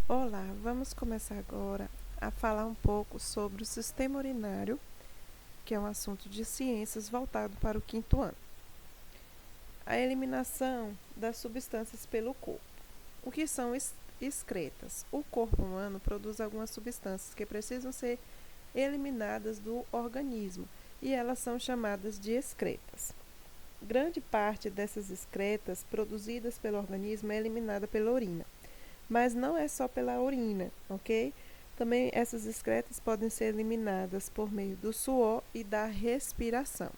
Olá, vamos começar agora a falar um pouco sobre o sistema urinário, que é um assunto de ciências voltado para o 5º ano. A eliminação das substâncias pelo corpo. O que são excretas? O corpo humano produz algumas substâncias que precisam ser eliminadas do organismo e elas são chamadas de excretas. Grande parte dessas excretas produzidas pelo organismo é eliminada pela urina. Mas não é só pela urina, ok? Também essas excretas podem ser eliminadas por meio do suor e da respiração.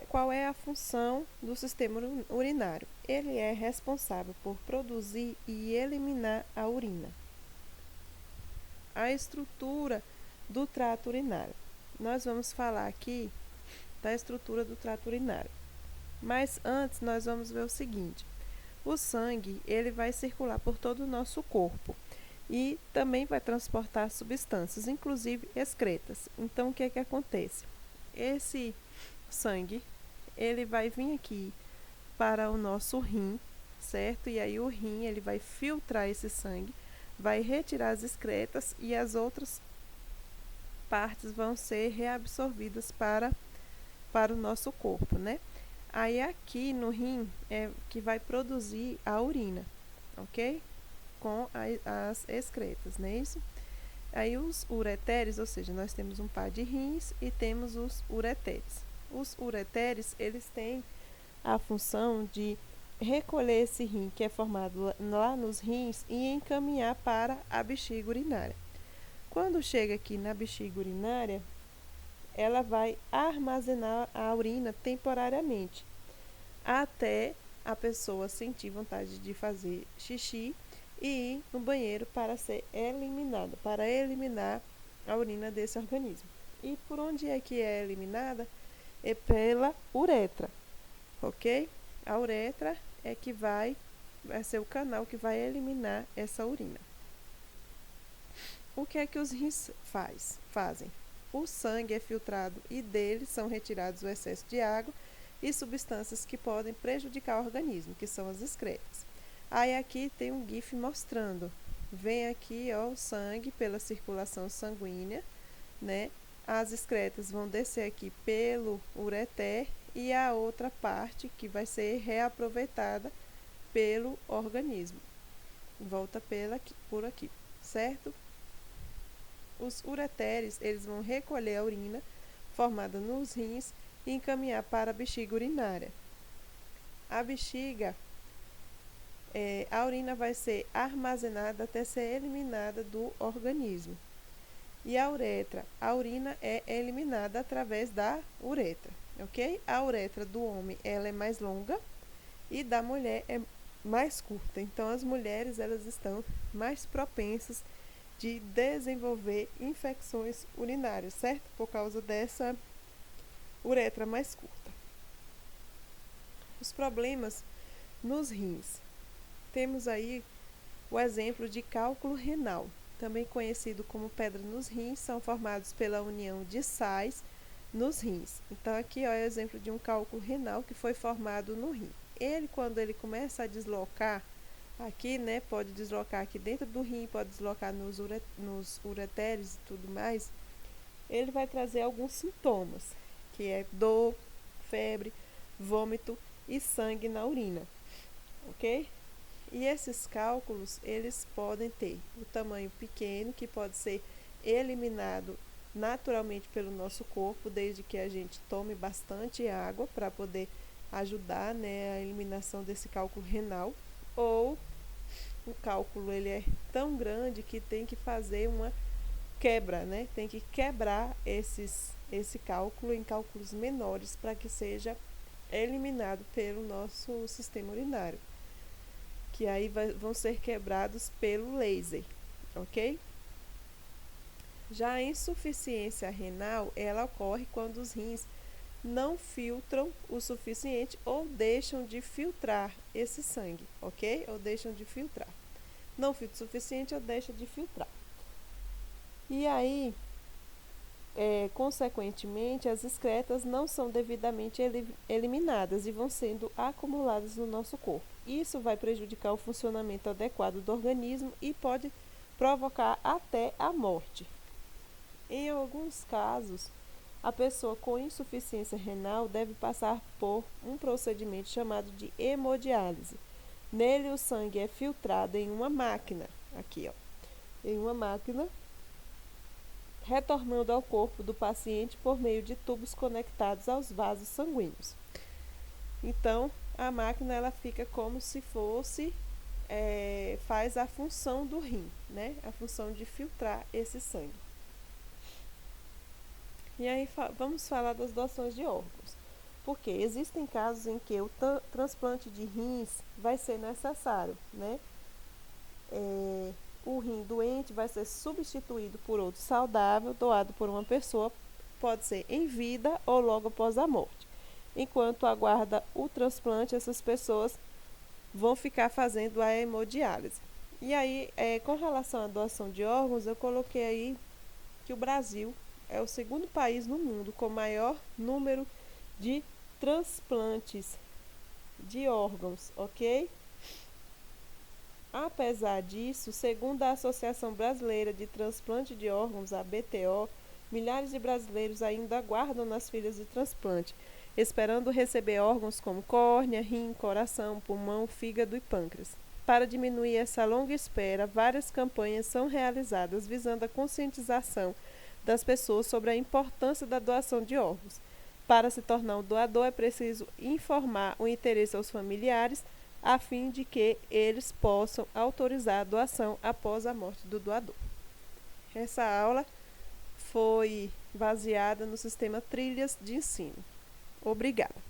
Qual é a função do sistema urinário? Ele é responsável por produzir e eliminar a urina. A estrutura do trato urinário. Nós vamos falar aqui da estrutura do trato urinário. Mas antes nós vamos ver o seguinte. O sangue, ele vai circular por todo o nosso corpo e também vai transportar substâncias, inclusive excretas. Então, o que é que acontece? Esse sangue, ele vai vir aqui para o nosso rim, certo? E aí o rim, ele vai filtrar esse sangue, vai retirar as excretas e as outras partes vão ser reabsorvidas para o nosso corpo, né? Aí aqui no rim é que vai produzir a urina, ok? Com as excretas, não é isso? Aí os ureteres, ou seja, nós temos um par de rins e temos os ureteres. Os ureteres, eles têm a função de recolher esse rim que é formado lá nos rins e encaminhar para a bexiga urinária. Quando chega aqui na bexiga urinária, ela vai armazenar a urina temporariamente, até a pessoa sentir vontade de fazer xixi e ir no banheiro para ser eliminada, para eliminar a urina desse organismo. E por onde é que é eliminada? É pela uretra, ok? A uretra é que vai ser o canal que vai eliminar essa urina. O que é que os rins fazem? O sangue é filtrado e dele são retirados o excesso de água e substâncias que podem prejudicar o organismo, que são as excretas. Aí aqui tem um GIF mostrando. Vem aqui, ó, o sangue pela circulação sanguínea, né? As excretas vão descer aqui pelo ureter e a outra parte que vai ser reaproveitada pelo organismo. Volta por aqui, certo? Os ureteres, eles vão recolher a urina formada nos rins e encaminhar para a bexiga urinária. A bexiga, a urina vai ser armazenada até ser eliminada do organismo. E a uretra, a urina é eliminada através da uretra, ok? A uretra do homem, ela é mais longa e da mulher é mais curta. Então, as mulheres, elas estão mais propensas de desenvolver infecções urinárias, certo? Por causa dessa uretra mais curta. Os problemas nos rins. Temos aí o exemplo de cálculo renal, também conhecido como pedra nos rins, são formados pela união de sais nos rins. Então aqui ó, é o exemplo de um cálculo renal que foi formado no rim. Ele, quando ele começa a deslocar aqui, né, pode deslocar aqui dentro do rim, pode deslocar nos ureteres e tudo mais, ele vai trazer alguns sintomas, que é dor, febre, vômito e sangue na urina, ok? E esses cálculos, eles podem ter o tamanho pequeno, que pode ser eliminado naturalmente pelo nosso corpo, desde que a gente tome bastante água para poder ajudar, né, a eliminação desse cálculo renal, ou o cálculo ele é tão grande que tem que fazer uma quebra, né? Tem que quebrar esse cálculo em cálculos menores para que seja eliminado pelo nosso sistema urinário, que aí vão ser quebrados pelo laser, ok? Já a insuficiência renal, ela ocorre quando os rins não filtram o suficiente ou deixam de filtrar esse sangue, ok? Ou deixam de filtrar. Não filtra o suficiente ou deixa de filtrar. E aí, consequentemente, as excretas não são devidamente eliminadas e vão sendo acumuladas no nosso corpo. isso vai prejudicar o funcionamento adequado do organismo e pode provocar até a morte. Em alguns casos, a pessoa com insuficiência renal deve passar por um procedimento chamado de hemodiálise. Nele, o sangue é filtrado em uma máquina, aqui, ó, em uma máquina, retornando ao corpo do paciente por meio de tubos conectados aos vasos sanguíneos. Então, a máquina ela fica como se fosse, faz a função do rim, né? A função de filtrar esse sangue. E aí vamos falar das doações de órgãos. Porque existem casos em que o transplante de rins vai ser necessário, né? O rim doente vai ser substituído por outro saudável, doado por uma pessoa, pode ser em vida ou logo após a morte. Enquanto aguarda o transplante, essas pessoas vão ficar fazendo a hemodiálise. E aí, com relação à doação de órgãos, eu coloquei aí que o Brasil é o segundo país no mundo com maior número de transplantes de órgãos, ok? Apesar disso, segundo a Associação Brasileira de Transplante de Órgãos, a BTO, milhares de brasileiros ainda aguardam nas filas de transplante, esperando receber órgãos como córnea, rim, coração, pulmão, fígado e pâncreas. Para diminuir essa longa espera, várias campanhas são realizadas visando a conscientização das pessoas sobre a importância da doação de órgãos. Para se tornar um doador, é preciso informar o interesse aos familiares, a fim de que eles possam autorizar a doação após a morte do doador. Essa aula foi baseada no sistema Trilhas de Ensino. Obrigada.